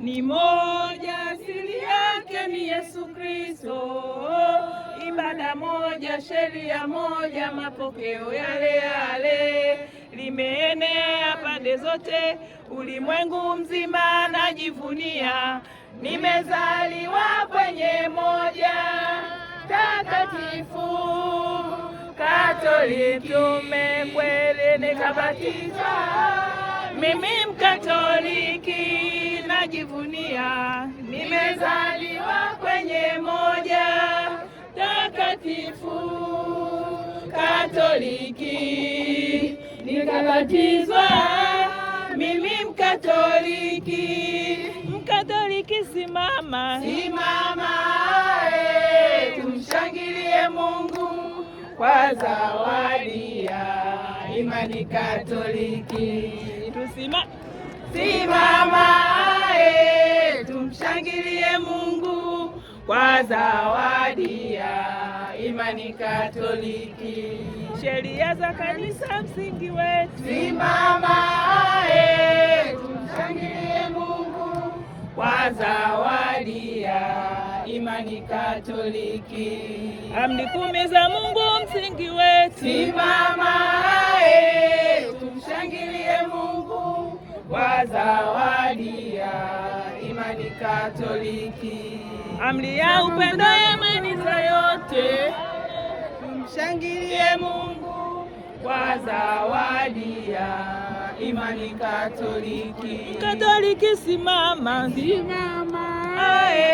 Ni moja, asili yake ni Yesu Kristo. Ibada moja, sheria moja, mapokeo yale yale. Limeenea pande zote, ulimwengu mzima najivunia. Nimezaliwa kwenye moja takatifu Katoliki, kweli nikabatizwa. Mimi Mkatoliki najivunia, nimezaliwa kwenye moja takatifu Katoliki, nikabatizwa. Mimi Mkatoliki. Mkatoliki simama, simama, tumshangilie Mungu kwa zawadi ya imani Katoliki. Simama, tumshangilie Mungu kwa zawadi ya imani Katoliki. Sheria za kanisa msingi wetu. Simama, tumshangilie Mungu kwa zawadi ya imani Katoliki. Amri 10 za Mungu msingi wetu. Simama, tumshangilie Mungu kwa zawadi ya imani Katoliki. Amri ya upendo ya imani yote. Tumshangilie Mungu kwa zawadi ya imani Katoliki. Katoliki simama, simama.